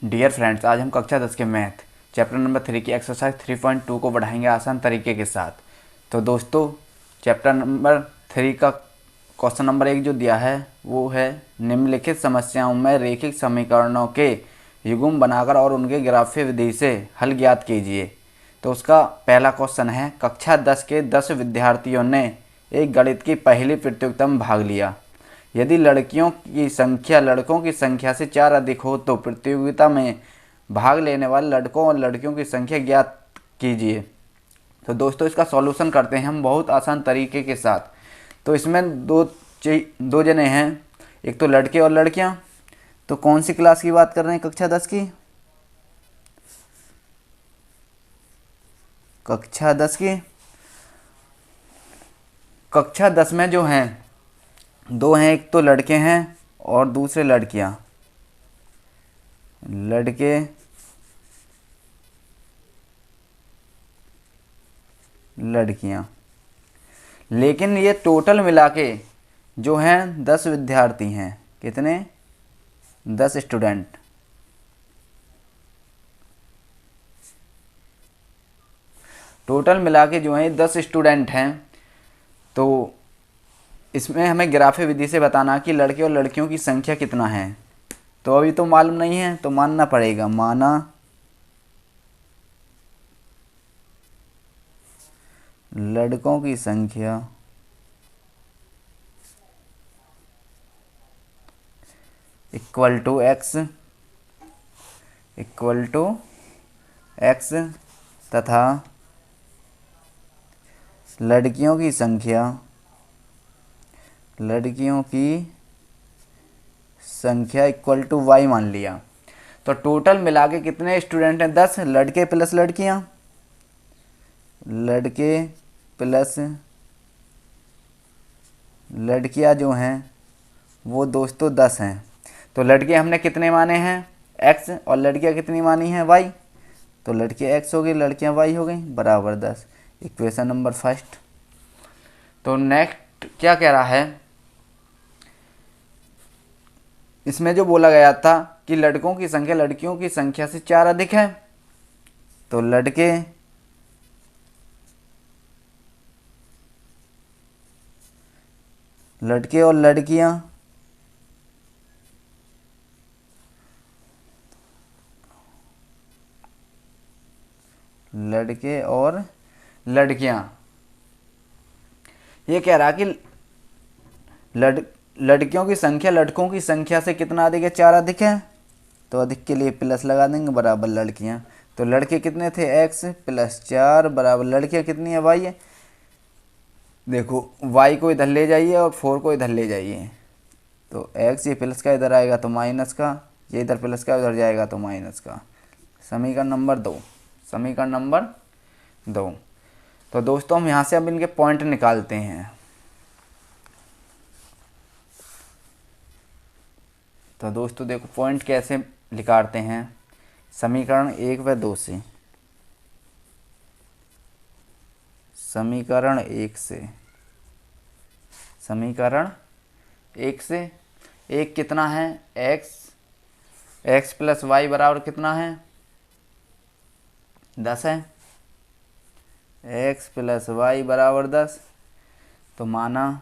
Dear friends, आज हम कक्षा 10 के मैथ चैप्टर नंबर 3 की एक्सरसाइज 3.2 को बढ़ाएंगे आसान तरीके के साथ। तो दोस्तों, चैप्टर नंबर 3 का क्वेश्चन नंबर 1 जो दिया है वो है, निम्नलिखित समस्याओं में रैखिक समीकरणों के युग्म बनाकर और उनके ग्राफ्य विधि से हल ज्ञात कीजिए। तो उसका पहला क्वेश्चन है, कक्षा 10 के 10 विद्यार्थियों ने एक गणित की पहली प्रतियोगिता में भाग लिया। यदि लड़कियों की संख्या लड़कों की संख्या से 4 अधिक हो तो प्रतियोगिता में भाग लेने वाले लड़कों और लड़कियों की संख्या ज्ञात कीजिए। तो दोस्तों, इसका सॉल्यूशन करते हैं हम बहुत आसान तरीके के साथ। तो इसमें दो जने हैं, एक तो लड़के और लड़कियां। तो कौन सी क्लास की बात कर रहे हैं? कक्षा 10 की। कक्षा 10 की। कक्षा 10 में जो हैं, दो हैं, एक तो लड़के हैं और दूसरे लड़कियां। लड़के लड़कियां, लेकिन ये टोटल मिला के जो हैं 10 विद्यार्थी हैं। कितने? 10 स्टूडेंट। टोटल मिला के जो हैं 10 स्टूडेंट हैं। तो इसमें हमें ग्राफी विधि से बताना कि लड़के और लड़कियों की संख्या कितना है। तो अभी तो मालूम नहीं है, तो मानना पड़ेगा। माना लड़कों की संख्या इक्वल टू एक्स तथा लड़कियों की संख्या इक्वल टू वाई मान लिया। तो टोटल मिला के कितने स्टूडेंट हैं? 10 लड़के प्लस लड़कियां। लड़के प्लस लड़कियां जो हैं वो दोस्तों 10 हैं। तो लड़के हमने कितने माने हैं? x, और लड़कियां कितनी मानी हैं? y। तो लड़के x हो गई, लड़कियां y हो गई, बराबर 10। Equation number first. तो नेक्स्ट क्या कह रहा है? इसमें जो बोला गया था कि लड़कों की संख्या लड़कियों की संख्या से 4 अधिक है। तो लड़के और लड़कियां ये कह रहा कि लड़कियों की संख्या लड़कों की संख्या से कितना अधिक है? 4 अधिक है। तो अधिक के लिए प्लस लगा देंगे, बराबर लड़कियां। तो लड़के कितने थे? x प्लस 4 बराबर लड़कियां कितनी है? y है। देखो, y को इधर ले जाइए और 4 को इधर ले जाइए। तो x ये प्लस का इधर आएगा तो माइनस का, ये इधर प्लस का उधर जाएगा तो माइनस का। समीकरण नंबर 2। तो दोस्तों, हम यहाँ से अब इनके पॉइंट निकालते हैं। तो दोस्तों देखो, पॉइंट कैसे निकालते हैं। समीकरण 1 व 2 से। समीकरण 1 से एक कितना है? x प्लस वाई बराबर कितना है? 10 है। x प्लस वाई बराबर 10। तो माना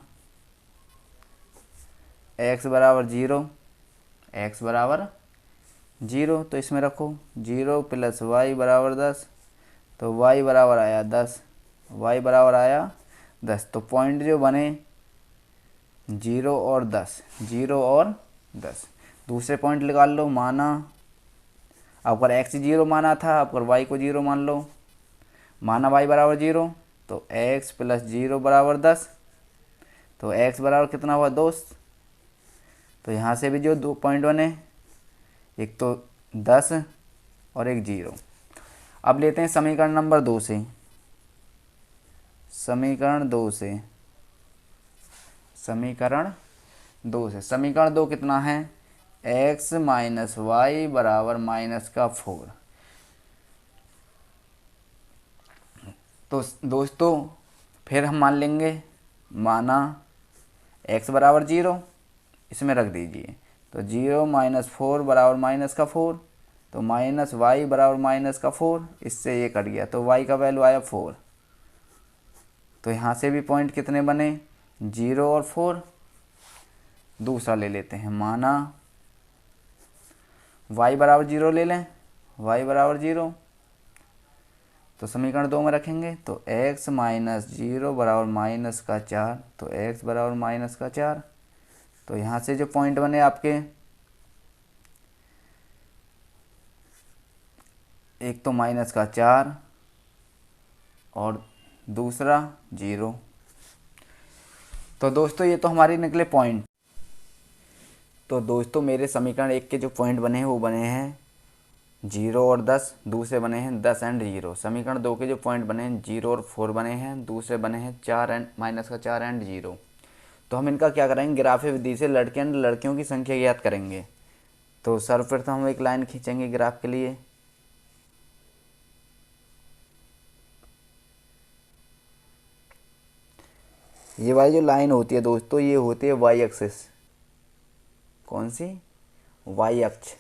x बराबर 0। तो इसमें रखो 0 प्लस वाई बराबर 10। तो y बराबर आया 10। तो पॉइंट जो बने 0 और 10। दूसरे पॉइंट निकाल लो। माना अब अगर x 0 माना था, अब अगर y को 0 मान लो। माना y बराबर 0, तो x प्लस 0 बराबर 10। तो x बराबर कितना हुआ? 2। तो यहाँ से भी जो 2 पॉइंट बने, एक तो 10 और एक 0। अब लेते हैं समीकरण नंबर 2 से। समीकरण 2 कितना है? x माइनस वाई बराबर माइनस का 4। तो दोस्तों फिर हम मान लेंगे, माना x बराबर 0, इसमें रख दीजिए। तो 0 माइनस 4 बराबर माइनस का 4। तो माइनस वाई बराबर माइनस का 4, इससे ये कट गया तो वाई का वैल्यू आया 4। तो यहाँ से भी पॉइंट कितने बने, 0 और 4। दूसरा ले लेते हैं, माना y बराबर 0 ले लें, y बराबर 0, तो समीकरण 2 में रखेंगे तो x माइनस 0 बराबर माइनस का 4, तो x बराबर माइनस का 4। तो यहाँ से जो पॉइंट बने आपके, एक तो माइनस का 4 और दूसरा 0। तो दोस्तों ये तो हमारे निकले पॉइंट। तो दोस्तों मेरे समीकरण 1 के जो पॉइंट बने हैं वो बने हैं 0 और 10, दूसरे बने हैं 10 एंड 0। समीकरण 2 के जो पॉइंट बने हैं 0 और 4 बने हैं, दूसरे बने हैं 4 एंड माइनस का 4 एंड 0। तो हम इनका क्या करेंगे, ग्राफीय विधि से लड़के एंड लड़कियों की संख्या ज्ञात करेंगे। तो सर्वप्रथम हम एक लाइन खींचेंगे ग्राफ के लिए। ये वाली जो लाइन होती है दोस्तों, ये होती है वाई एक्सिस। कौन सी, वाई अक्ष।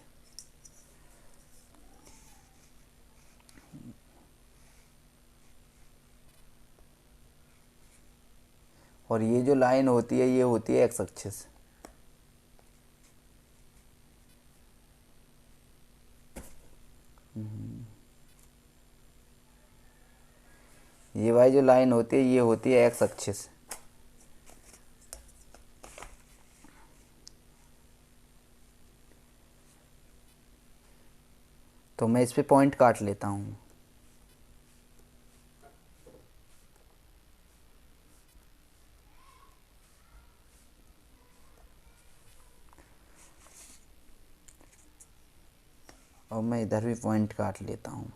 और ये जो लाइन होती है ये होती है एक्स एक्सिस। ये वाली जो लाइन होती है ये होती है एक्स एक्सिस। तो मैं इस पे पॉइंट काट लेता हूँ। और मैं इधर भी पॉइंट काट लेता हूँ।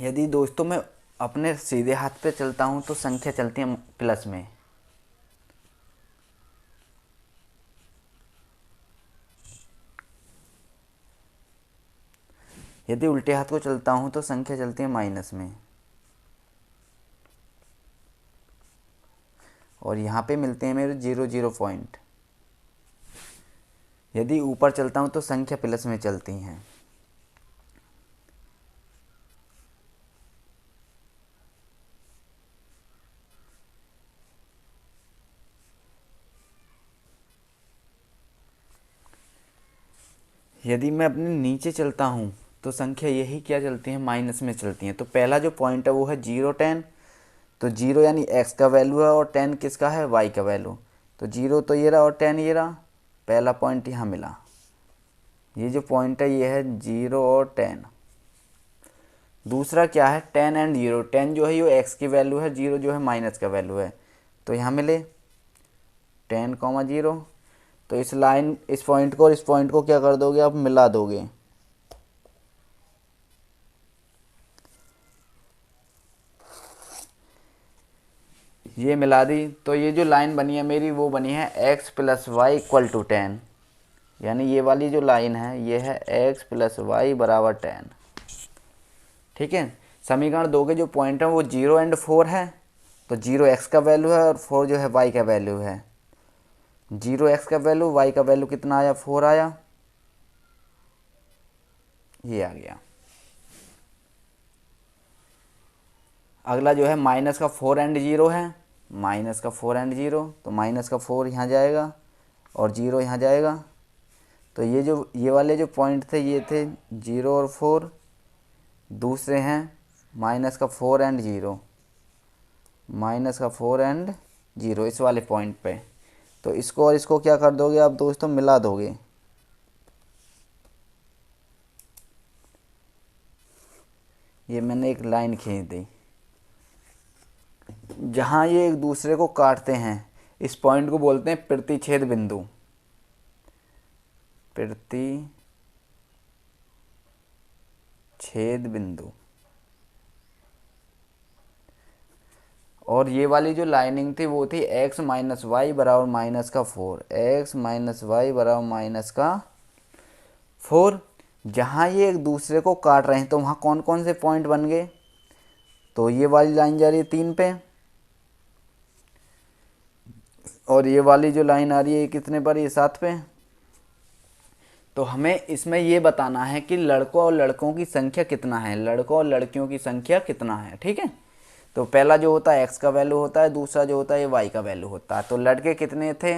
यदि दोस्तों मैं अपने सीधे हाथ पे चलता हूँ तो संख्या चलती है प्लस में। यदि उल्टे हाथ को चलता हूँ तो संख्या चलती है माइनस में। और यहाँ पे मिलते हैं मेरे 0 0 पॉइंट। यदि ऊपर चलता हूँ तो संख्या प्लस में चलती हैं। यदि मैं अपने नीचे चलता हूँ तो संख्या यही क्या चलती है, माइनस में चलती हैं। तो पहला जो पॉइंट है वो है 0 10। तो 0 यानी x का वैल्यू है और 10 किसका है, y का वैल्यू। तो 0 तो ये रहा और 10 ये रहा, पहला पॉइंट यहाँ मिला। ये जो पॉइंट है ये है 0 और 10। दूसरा क्या है, 10 एंड 0। 10 जो है ये x की वैल्यू है, 0 जो है माइनस का वैल्यू है। तो यहाँ मिले 10 0। तो इस लाइन, इस पॉइंट को और इस पॉइंट को क्या कर दोगे, आप मिला दोगे। ये मिला दी तो ये जो लाइन बनी है मेरी वो बनी है x plus y equal to 10। यानी ये वाली जो लाइन है ये है x प्लस वाई बराबर 10। ठीक है। समीकरण 2 के जो पॉइंट हैं वो 0 एंड 4 है। तो 0 x का वैल्यू है और 4 जो है y का वैल्यू है। 0 x का वैल्यू, y का वैल्यू कितना आया, 4 आया। ये आ गया। अगला जो है माइनस का 4 एंड 0 है। माइनस का 4 एंड 0, तो माइनस का 4 यहाँ जाएगा और 0 यहाँ जाएगा। तो ये वाले जो पॉइंट थे ये थे 0 और 4। दूसरे हैं माइनस का 4 एंड 0, माइनस का 4 एंड 0 इस वाले पॉइंट पे। तो इसको और इसको क्या कर दोगे आप दोस्तों, मिला दोगे। ये मैंने एक लाइन खींच दी। जहाँ ये एक दूसरे को काटते हैं इस पॉइंट को बोलते हैं प्रतिच्छेद बिंदु। प्रतिच्छेद बिंदु। और ये वाली जो लाइनिंग थी वो थी x माइनस वाई बराबर माइनस का 4, x माइनस वाई बराबर माइनस का 4। जहाँ ये एक दूसरे को काट रहे हैं तो वहाँ कौन कौन से पॉइंट बन गए, तो ये वाली लाइन जा रही है 3 पे, और ये वाली जो लाइन आ रही है कितने पर, ये 7 पे। तो हमें इसमें ये बताना है कि लड़कों और लड़कों की संख्या कितना है, लड़कों और लड़कियों की संख्या कितना है, ठीक है। तो पहला जो होता है x का वैल्यू होता है, दूसरा जो होता है ये y का वैल्यू होता है। तो लड़के कितने थे,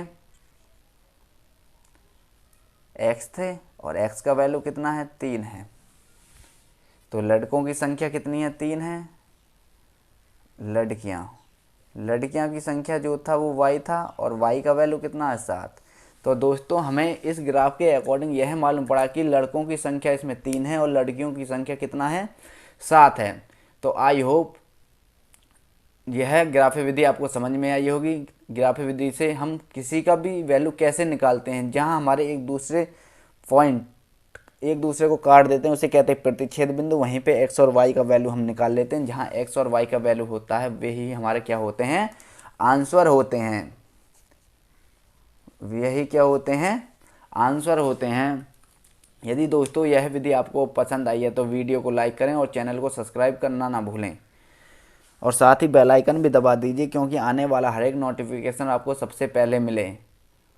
x थे, और x का वैल्यू कितना है, 3 है। तो लड़कों की संख्या कितनी है, 3 है। लड़कियां की संख्या जो था वो y था, और y का वैल्यू कितना है, 7। तो दोस्तों हमें इस ग्राफ के अकॉर्डिंग यह मालूम पड़ा कि लड़कों की संख्या इसमें 3 है और लड़कियों की संख्या कितना है, 7 है। तो आई होप यह ग्राफी विधि आपको समझ में आई होगी। ग्राफी विधि से हम किसी का भी वैल्यू कैसे निकालते हैं, जहां हमारे एक दूसरे पॉइंट एक दूसरे को काट देते हैं उसे कहते हैं प्रतिच्छेद बिंदु। वहीं पे x और y का वैल्यू हम निकाल लेते हैं। जहां x और y का वैल्यू होता है वे ही हमारे क्या होते हैं, आंसर होते हैं। यही क्या होते हैं, आंसर होते हैं। यदि दोस्तों यह विधि आपको पसंद आई है तो वीडियो को लाइक करें और चैनल को सब्सक्राइब करना ना भूलें, और साथ ही बेल आइकन भी दबा दीजिए, क्योंकि आने वाला हर एक नोटिफिकेशन आपको सबसे पहले मिले।